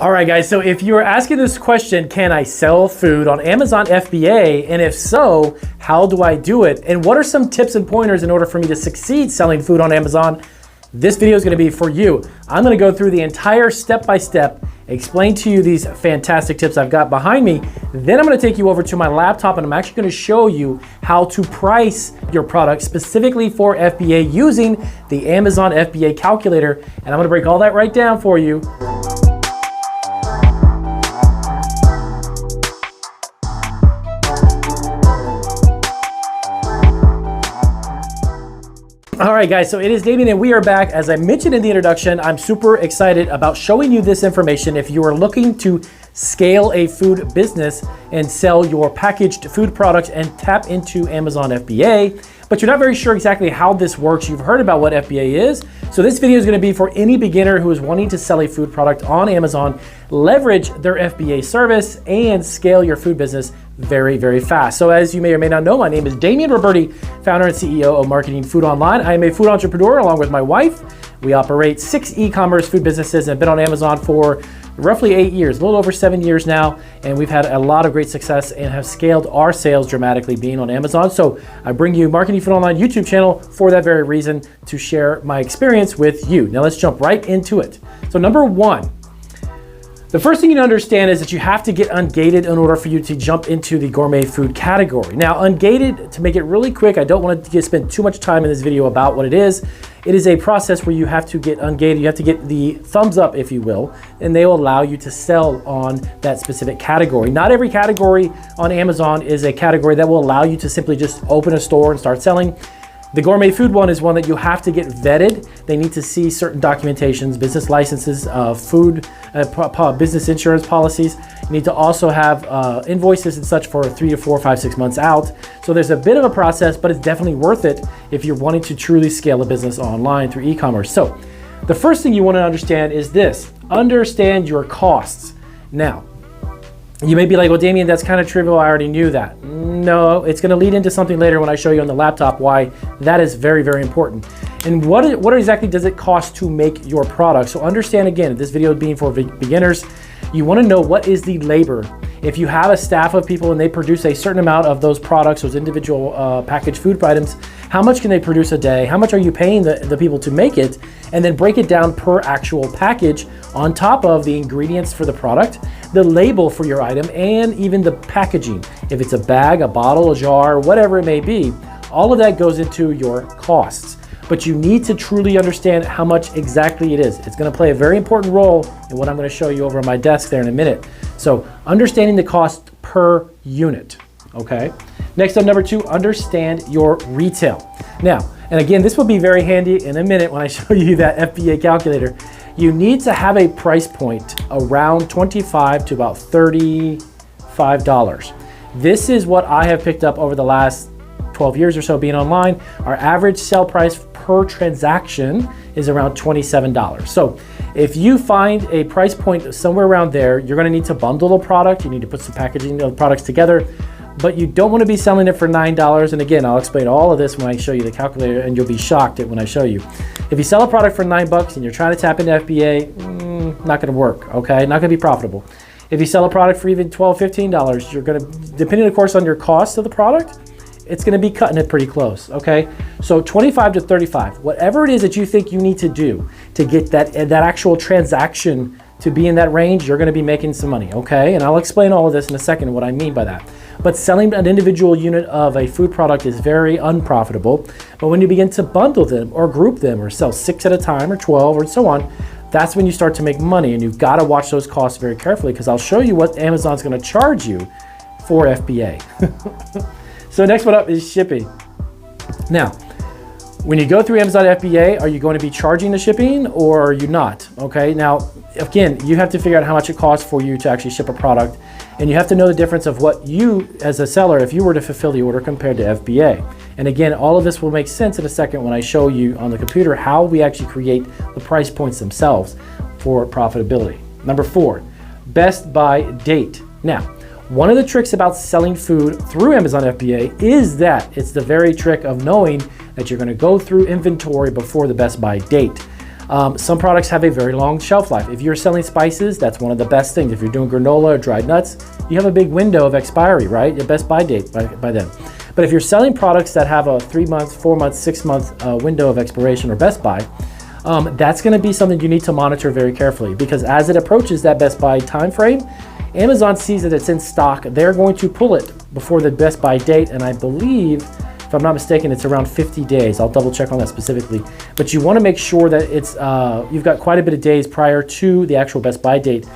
All right, guys, so if you are asking this question, can I sell food on Amazon FBA? And if so, how do I do it? And what are some tips and pointers in order for me to succeed selling food on Amazon? This video is gonna be for you. I'm gonna go through the entire step-by-step, explain to you these fantastic tips I've got behind me. Then I'm gonna take you over to my laptop and I'm actually gonna show you how to price your product specifically for FBA using the Amazon FBA Calculator. And I'm gonna break all that right down for you. All right, guys, so it is Damien and we are back. As I mentioned in the introduction, I'm super excited about showing you this information. If you are looking to scale a food business and sell your packaged food products and tap into Amazon FBA, but you're not very sure exactly how this works, you've heard about what FBA is. So this video is gonna be for any beginner who is wanting to sell a food product on Amazon, leverage their FBA service, and scale your food business very, very fast. So as you may or may not know, my name is Damien Roberti, founder and CEO of Marketing Food Online. I am a food entrepreneur along with my wife. We operate 6 e-commerce food businesses and have been on Amazon for roughly 8 years, a little over 7 years now, and we've had a lot of great success and have scaled our sales dramatically being on Amazon. So I bring you Marketing Food Online YouTube channel for that very reason, to share my experience with you. Now let's jump right into it. So number one, the first thing you need to understand is that you have to get ungated in order for you to jump into the gourmet food category. Now, ungated, to make it really quick, I don't want to spend too much time in this video about what it is. It is a process where you have to get ungated. You have to get the thumbs up, if you will, and they will allow you to sell on that specific category. Not every category on Amazon is a category that will allow you to simply just open a store and start selling. The gourmet food one is one that you have to get vetted. They need to see certain documentations, business licenses, food, business insurance policies. You need to also have invoices and such for 3 to 4, 5, 6 months out. So there's a bit of a process, but it's definitely worth it if you're wanting to truly scale a business online through e-commerce. So the first thing you want to understand is this: understand your costs. Now, you may be like, well, Damien, that's kind of trivial. I already knew that. No, it's going to lead into something later when I show you on the laptop why that is very, very important. And what exactly does it cost to make your product? So understand, again, this video being for beginners, you want to know what is the labor. If you have a staff of people and they produce a certain amount of those products, those individual packaged food items, how much can they produce a day? How much are you paying the people to make it? And then break it down per actual package on top of the ingredients for the product, the label for your item, and even the packaging. If it's a bag, a bottle, a jar, whatever it may be, all of that goes into your costs. But you need to truly understand how much exactly it is. It's gonna play a very important role in what I'm gonna show you over on my desk there in a minute. So understanding the cost per unit, okay? Next up, number 2, understand your retail. Now, and again, this will be very handy in a minute when I show you that FBA calculator. You need to have a price point around $25 to about $35. This is what I have picked up over the last 12 years or so being online. Our average sell price per transaction is around $27. So if you find a price point somewhere around there, you're gonna need to bundle a product. You need to put some packaging of products together, but you don't wanna be selling it for $9. And again, I'll explain all of this when I show you the calculator, and you'll be shocked at when I show you. If you sell a product for $9 and you're trying to tap into FBA, not gonna work, okay? Not gonna be profitable. If you sell a product for even $12, $15, you're gonna, depending of course on your cost of the product, it's gonna be cutting it pretty close, okay? So 25 to 35, whatever it is that you think you need to do to get that actual transaction to be in that range, you're gonna be making some money, okay? And I'll explain all of this in a second, what I mean by that. But selling an individual unit of a food product is very unprofitable. But when you begin to bundle them or group them or sell 6 at a time or 12 or so on, that's when you start to make money, and you've got to watch those costs very carefully, because I'll show you what Amazon's going to charge you for FBA. So next one up is shipping. Now, when you go through Amazon FBA, are you going to be charging the shipping or are you not? Okay, now again, you have to figure out how much it costs for you to actually ship a product, and you have to know the difference of what you as a seller, if you were to fulfill the order compared to FBA. And again, all of this will make sense in a second when I show you on the computer how we actually create the price points themselves for profitability. Number 4, best by date. Now, one of the tricks about selling food through Amazon FBA is that it's the very trick of knowing that you're going to go through inventory before the best by date. Some products have a very long shelf life. If you're selling spices, that's one of the best things. If you're doing granola or dried nuts, you have a big window of expiry, right? Your best buy date by then. But if you're selling products that have a 3 month, 4 month, 6 month window of expiration or best buy, that's going to be something you need to monitor very carefully, because as it approaches that best buy time frame, Amazon sees that it's in stock. They're going to pull it before the best buy date, and I believe, if I'm not mistaken, it's around 50 days. I'll double check on that specifically. But you want to make sure that it's you've got quite a bit of days prior to the actual best buy date,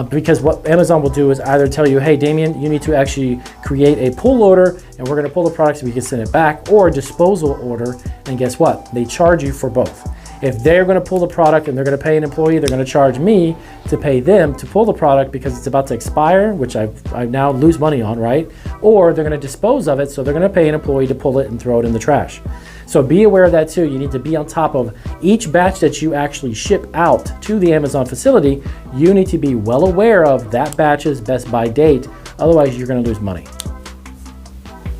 because what Amazon will do is either tell you, hey, Damien, you need to actually create a pull order, and we're going to pull the product so we can send it back, or a disposal order, and guess what? They charge you for both. If they're going to pull the product and they're going to pay an employee, they're going to charge me to pay them to pull the product because it's about to expire, which I now lose money on, right? Or they're going to dispose of it, so they're going to pay an employee to pull it and throw it in the trash. So be aware of that too. You need to be on top of each batch that you actually ship out to the Amazon facility. You need to be well aware of that batch's best buy date. Otherwise, you're going to lose money.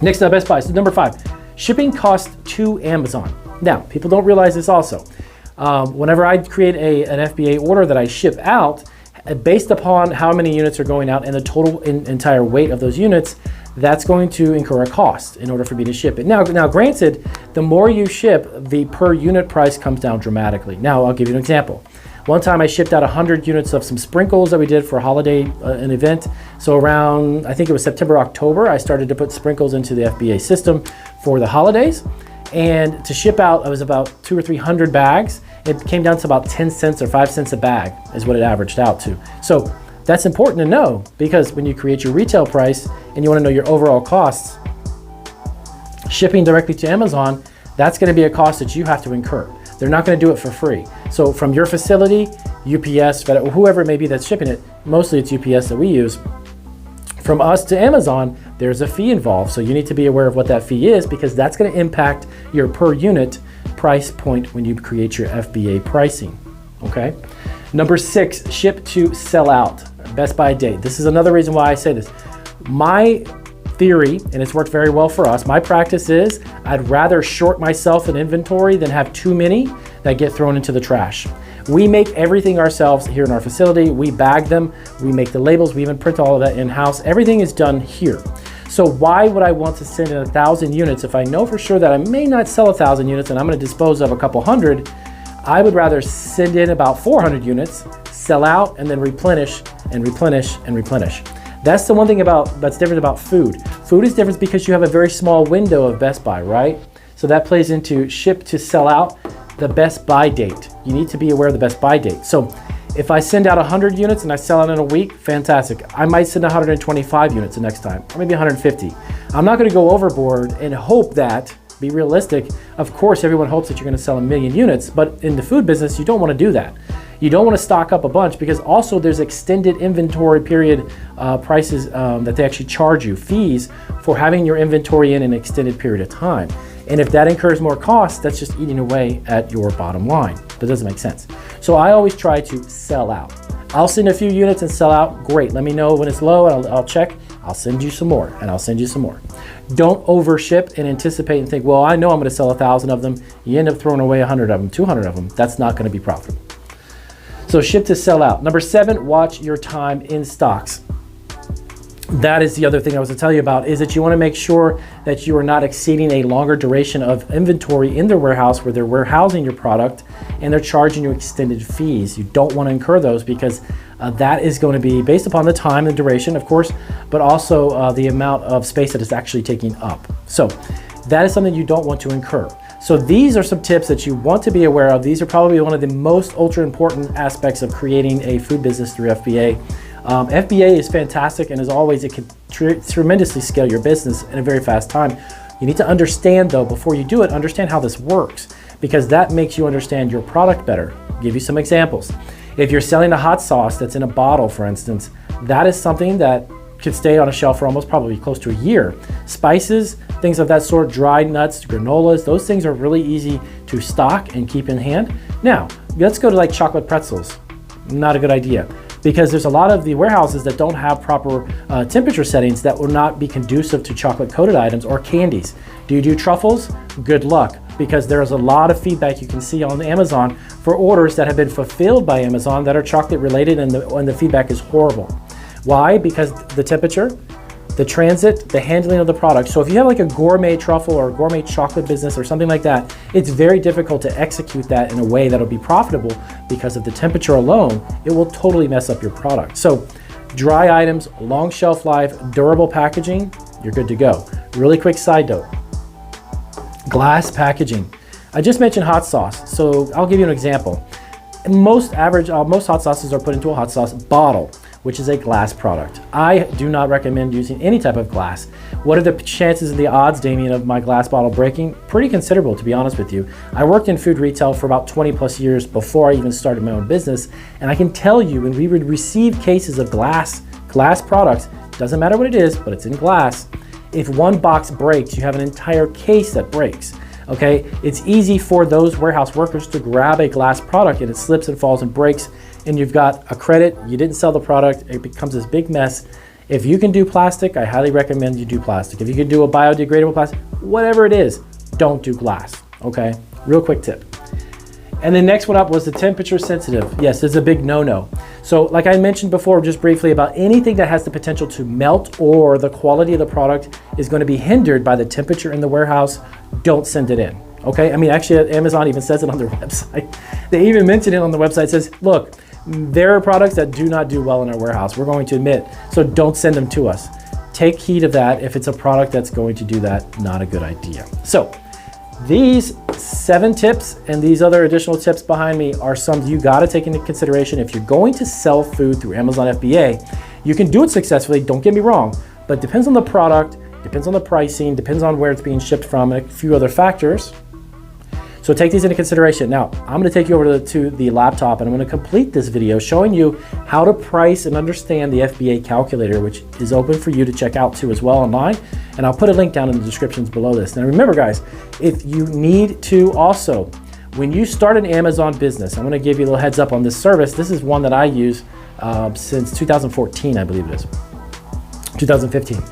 Next up, best buy. So number 5, shipping cost to Amazon. Now, people don't realize this also. Whenever I create an FBA order that I ship out, based upon how many units are going out and the total entire weight of those units, that's going to incur a cost in order for me to ship it. Now granted, the more you ship, the per unit price comes down dramatically. Now, I'll give you an example. One time I shipped out 100 units of some sprinkles that we did for a holiday, an event. So around, I think it was September, October, I started to put sprinkles into the FBA system for the holidays. And to ship out, it was about 200 or 300 bags. It came down to about 10 cents or 5 cents a bag is what it averaged out to. So that's important to know, because when you create your retail price and you want to know your overall costs, shipping directly to Amazon, that's going to be a cost that you have to incur. They're not going to do it for free. So from your facility, UPS, FedEx, whoever it may be that's shipping it, mostly it's UPS that we use, from us to Amazon, there's a fee involved. So you need to be aware of what that fee is, because that's going to impact your per unit price point when you create your FBA pricing, okay? Number 6, ship to sell out, best buy date. This is another reason why I say this. My theory, and it's worked very well for us, my practice is I'd rather short myself in inventory than have too many that get thrown into the trash. We make everything ourselves here in our facility. We bag them, we make the labels, we even print all of that in-house. Everything is done here. So why would I want to send in 1,000 units if I know for sure that I may not sell 1,000 units and I'm going to dispose of a couple hundred? I would rather send in about 400 units, sell out, and then replenish and replenish and replenish. That's the one thing that's different about food. Food is different because you have a very small window of best buy, right? So that plays into ship to sell out, the best buy date. You need to be aware of the best buy date. So if I send out 100 units and I sell out in a week, fantastic. I might send 125 units the next time, or maybe 150. I'm not going to go overboard and hope that, be realistic. Of course, everyone hopes that you're going to sell 1 million units, but in the food business, you don't want to do that. You don't want to stock up a bunch, because also there's extended inventory period prices that they actually charge you, fees for having your inventory in an extended period of time. And if that incurs more costs, that's just eating away at your bottom line. That doesn't make sense. So I always try to sell out. I'll send a few units and sell out. Great. Let me know when it's low and I'll check. I'll send you some more and I'll send you some more. Don't overship and anticipate and think, well, I know I'm going to sell 1,000 of them. You end up throwing away 100 of them, 200 of them. That's not going to be profitable. So ship to sell out. Number 7, watch your time in stocks. That is the other thing I was to tell you about, is that you want to make sure that you are not exceeding a longer duration of inventory in their warehouse where they're warehousing your product and they're charging you extended fees. You don't want to incur those, because that is going to be based upon the time and duration, of course, but also the amount of space that it's actually taking up. So that is something you don't want to incur. So these are some tips that you want to be aware of. These are probably one of the most ultra important aspects of creating a food business through FBA. FBA is fantastic, and as always, it can tremendously scale your business in a very fast time. You need to understand, though, before you do it, understand how this works, because that makes you understand your product better. I'll give you some examples. If you're selling a hot sauce that's in a bottle, for instance, that is something that could stay on a shelf for almost probably close to a year. Spices, things of that sort, dried nuts, granolas, those things are really easy to stock and keep in hand. Now, let's go to like chocolate pretzels. Not a good idea, because there's a lot of the warehouses that don't have proper temperature settings that will not be conducive to chocolate coated items or candies. Do you do truffles? Good luck. because there's a lot of feedback you can see on Amazon for orders that have been fulfilled by Amazon that are chocolate related, and the feedback is horrible. Why? Because the temperature, the transit, the handling of the product. So if you have like a gourmet truffle or a gourmet chocolate business or something like that, it's very difficult to execute that in a way that'll be profitable because of the temperature alone. It will totally mess up your product. So dry items, long shelf life, durable packaging, you're good to go. Really quick side note, glass packaging. I just mentioned hot sauce, so I'll give you an example. Most hot sauces are put into a hot sauce bottle, which is a glass product. I do not recommend using any type of glass. What are the chances and the odds, Damien, of my glass bottle breaking? Pretty considerable, to be honest with you. I worked in food retail for about 20 plus years before I even started my own business, and I can tell you when we would receive cases of glass products, doesn't matter what it is, but it's in glass, if one box breaks, you have an entire case that breaks. Okay, it's easy for those warehouse workers to grab a glass product and it slips and falls and breaks, and you've got a credit, you didn't sell the product, it becomes this big mess. If you can do plastic, I highly recommend you do plastic. If you can do a biodegradable plastic, whatever it is, don't do glass, okay? Real quick tip. And the next one up was the temperature sensitive. Yes, it's a big no-no. So like I mentioned before, just briefly, about anything that has the potential to melt or the quality of the product is going to be hindered by the temperature in the warehouse, don't send it in, okay? I mean, actually, Amazon even says it on their website. They even mention it on the website. It says, look, there are products that do not do well in our warehouse, we're going to admit, so don't send them to us. Take heed of that. If it's a product that's going to do that, not a good idea. So these 7 tips and these other additional tips behind me are some you got to take into consideration if you're going to sell food through Amazon FBA. You can do it successfully, don't get me wrong, but it depends on the product, depends on the pricing, depends on where it's being shipped from, and a few other factors. So take these into consideration. Now, I'm gonna take you over to the laptop, and I'm gonna complete this video showing you how to price and understand the FBA calculator, which is open for you to check out too as well online. And I'll put a link down in the descriptions below this. Now remember guys, if you need to also, when you start an Amazon business, I'm gonna give you a little heads up on this service. This is one that I use since 2014, I believe it is, 2015.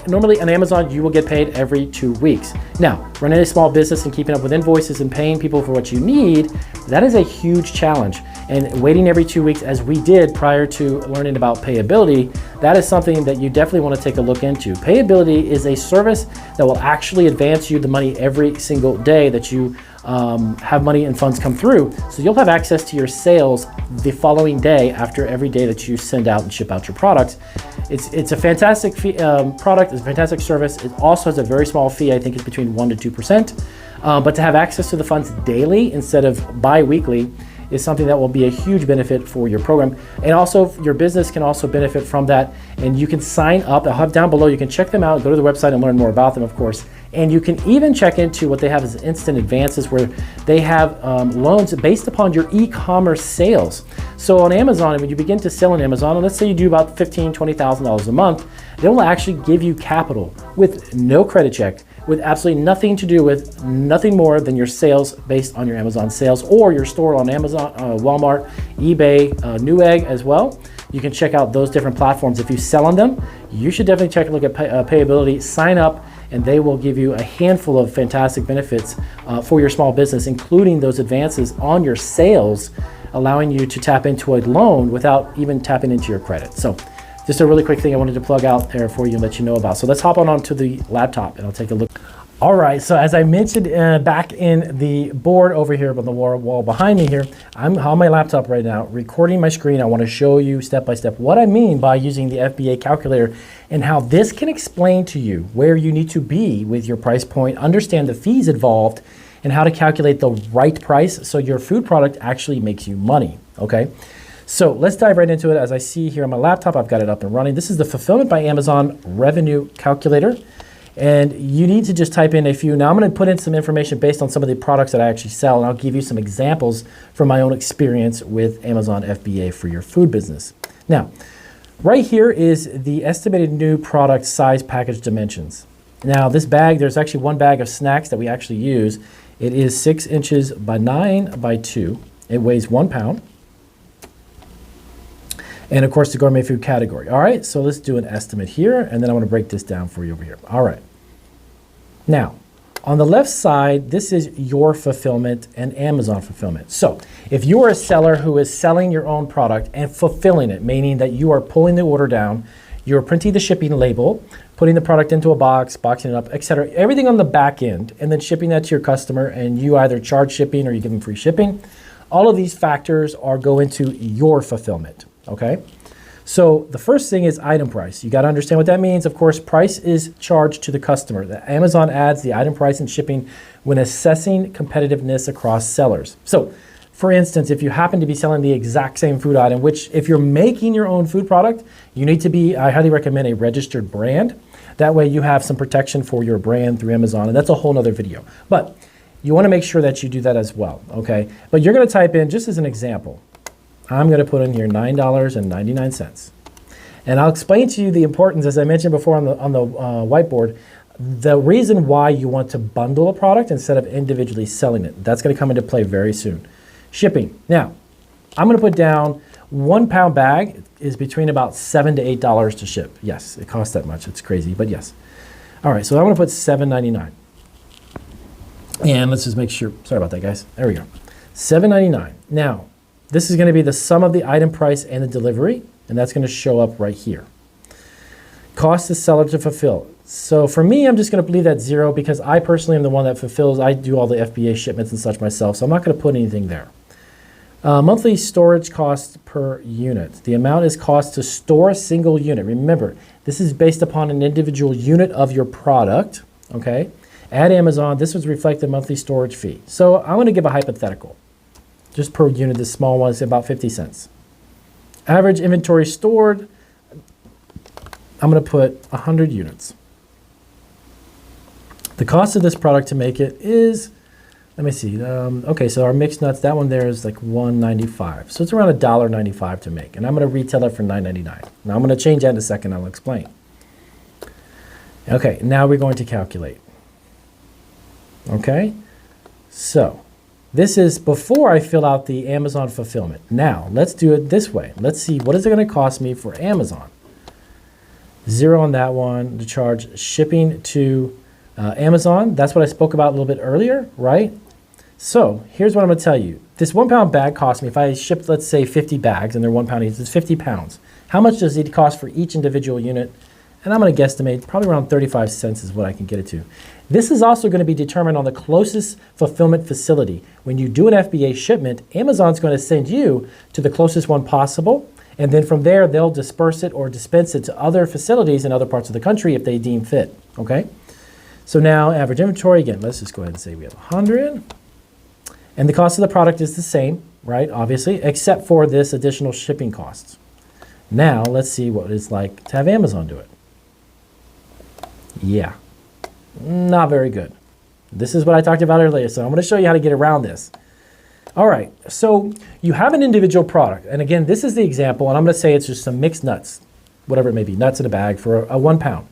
Normally on Amazon, you will get paid every 2 weeks. Now, running a small business and keeping up with invoices and paying people for what you need, that is a huge challenge. And waiting every 2 weeks, as we did prior to learning about payability, that is something that you definitely want to take a look into. Payability is a service that will actually advance you the money every single day that you have money and funds come through. So you'll have access to your sales the following day after every day that you send out and ship out your products. It's a fantastic product, it's a fantastic service. It also has a very small fee, I think it's between 1% to 2%. But to have access to the funds daily instead of bi-weekly is something that will be a huge benefit for your program. And also your business can also benefit from that. And you can sign up, I'll have down below, you can check them out, go to the website and learn more about them, of course. And you can even check into what they have as instant advances, where they have loans based upon your e-commerce sales. So on Amazon, when you begin to sell on Amazon, and let's say you do about $15,000, $20,000 a month, they will actually give you capital with no credit check, with absolutely nothing to do with nothing more than your sales based on your Amazon sales, or your store on Amazon, Walmart, eBay, Newegg as well. You can check out those different platforms. If you sell on them, you should definitely take a look at payability, sign up, and they will give you a handful of fantastic benefits for your small business, including those advances on your sales, allowing you to tap into a loan without even tapping into your credit. So just a really quick thing I wanted to plug out there for you and let you know about. So let's hop onto the laptop and I'll take a look. All right, so as I mentioned back in the board over here on the wall behind me here, I'm on my laptop right now, recording my screen. I want to show you step by step what I mean by using the FBA calculator and how this can explain to you where you need to be with your price point, understand the fees involved, and how to calculate the right price so your food product actually makes you money, okay? So let's dive right into it. As I see here on my laptop, I've got it up and running. This is the Fulfillment by Amazon Revenue Calculator. And you need to just type in a few. Now I'm going to put in some information based on some of the products that I actually sell, and I'll give you some examples from my own experience with Amazon FBA for your food business. Now, right here is the estimated new product size package dimensions. Now this bag, there's actually one bag of snacks that we actually use. It is 6 inches by 9 by 2. It weighs 1 pound. And of course the gourmet food category. All right, so let's do an estimate here, and then I want to break this down for you over here. All right. Now, On the left side, this is your fulfillment and Amazon fulfillment. So if you are a seller who is selling your own product and fulfilling it, meaning that you are pulling the order down, you're printing the shipping label, putting the product into a box, boxing it up, etc., everything on the back end, and then shipping that to your customer, and you either charge shipping or you give them free shipping. All of these factors go into your fulfillment, okay? So the first thing is item price. You got to understand what that means. Of course, price is charged to the customer. Amazon adds the item price and shipping when assessing competitiveness across sellers. So for instance, if you happen to be selling the exact same food item, which if you're making your own food product, you need to be, I highly recommend a registered brand. That way you have some protection for your brand through Amazon, and that's a whole nother video. But you want to make sure that you do that as well, okay? But you're going to type in, just as an example, I'm going to put in here $9.99. And I'll explain to you the importance, as I mentioned before on the whiteboard, the reason why you want to bundle a product instead of individually selling it. That's going to come into play very soon. Shipping. Now, I'm going to put down 1 pound bag is between about $7 to $8 to ship. Yes, it costs that much. It's crazy, but yes. All right, so I'm going to put $7.99. And let's just make sure, sorry about that, guys. There we go. $7.99. Now, this is going to be the sum of the item price and the delivery, and that's going to show up right here. Cost the seller to fulfill. So for me, I'm just going to leave that 0 because I personally am the one that fulfills. I do all the FBA shipments and such myself, so I'm not going to put anything there. Monthly storage cost per unit. The amount is cost to store a single unit. Remember, this is based upon an individual unit of your product, okay? At Amazon, this was reflected monthly storage fee. So I'm going to give a hypothetical. Just per unit, this small one is about 50 cents. Average inventory stored, I'm going to put 100 units. The cost of this product to make it is, let me see, okay, so our mixed nuts, that one there is like $1.95. So it's around $1.95 to make. And I'm going to retail it for $9.99. Now I'm going to change that in a second, I'll explain. Okay, now we're going to calculate. Okay, so this is before I fill out the Amazon fulfillment. Now, let's do it this way. Let's see, what is it going to cost me for Amazon? 0 on that one to charge shipping to Amazon. That's what I spoke about a little bit earlier, right? So here's what I'm going to tell you. This 1 pound bag cost me, if I shipped, let's say 50 bags and they're 1 pound each, it's 50 pounds. How much does it cost for each individual unit? And I'm going to guesstimate probably around 35 cents is what I can get it to. This is also going to be determined on the closest fulfillment facility. When you do an FBA shipment, Amazon's going to send you to the closest one possible, and then from there they'll disperse it or dispense it to other facilities in other parts of the country if they deem fit, okay? So now average inventory, again, let's just go ahead and say we have 100. And the cost of the product is the same, right, obviously, except for this additional shipping costs. Now let's see what it's like to have Amazon do it. Yeah. Not very good. This is what I talked about earlier, so I'm going to show you how to get around this. All right, so you have an individual product, and again, this is the example, and I'm going to say it's just some mixed nuts, whatever it may be, nuts in a bag for a 1 pound.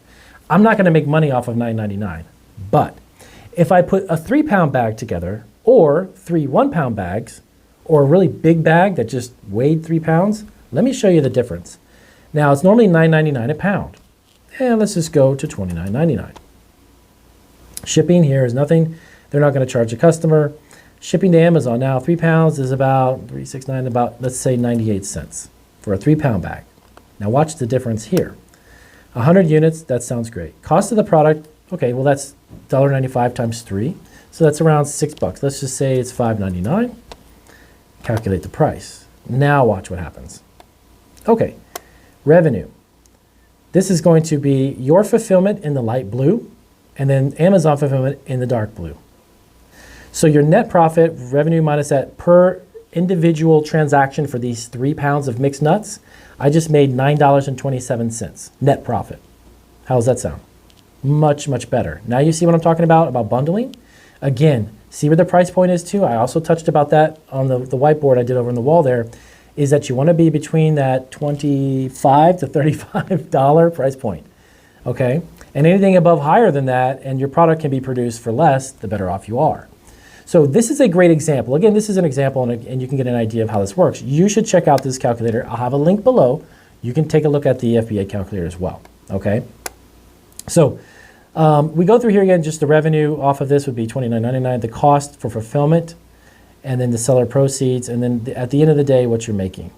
I'm not going to make money off of $9.99, but if I put a 3 pound bag together, or 3 1 pound bags, or a really big bag that just weighed 3 pounds, let me show you the difference. Now, it's normally $9.99 a pound, and let's just go to $29.99. Shipping here is nothing. They're not going to charge a customer. Shipping to Amazon now, 3 pounds is about $3.69, about, let's say, 98 cents for a 3 pound bag. Now watch the difference here. 100 units, that sounds great. Cost of the product, okay, well that's $1.95 times 3. So that's around $6. Let's just say it's $5.99. Calculate the price. Now watch what happens. Okay, revenue. This is going to be your fulfillment in the light blue, and then Amazon fulfillment in the dark blue. So your net profit, revenue minus that per individual transaction for these 3 pounds of mixed nuts, I just made $9.27 net profit. How does that sound? Much, much better. Now you see what I'm talking about bundling? Again, see where the price point is too? I also touched about that on the whiteboard I did over on the wall there, is that you want to be between that $25 to $35 price point, okay? And anything above higher than that, and your product can be produced for less, the better off you are. So this is a great example. Again, this is an example, and you can get an idea of how this works. You should check out this calculator. I'll have a link below. You can take a look at the FBA calculator as well, okay? So We go through here again, just the revenue off of this would be $29.99, the cost for fulfillment, and then the seller proceeds, and then at the end of the day, what you're making.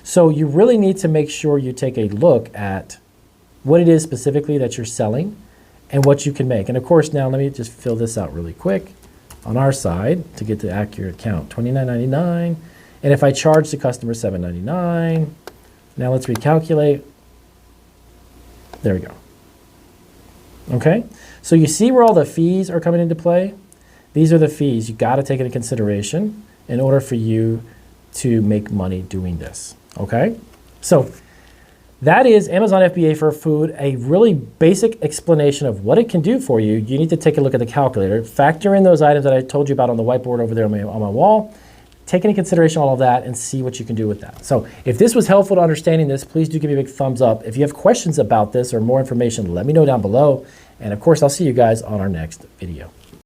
So you really need to make sure you take a look at what it is specifically that you're selling and what you can make. And of course, now let me just fill this out really quick on our side to get the accurate count, $29.99. And if I charge the customer $7.99, now let's recalculate. There we go. Okay, so you see where all the fees are coming into play? These are the fees you got to take into consideration in order for you to make money doing this, okay? So that is Amazon FBA for food, a really basic explanation of what it can do for you. You need to take a look at the calculator, factor in those items that I told you about on the whiteboard over there on my wall, take into consideration all of that and see what you can do with that. So if this was helpful to understanding this, please do give me a big thumbs up. If you have questions about this or more information, let me know down below. And of course, I'll see you guys on our next video.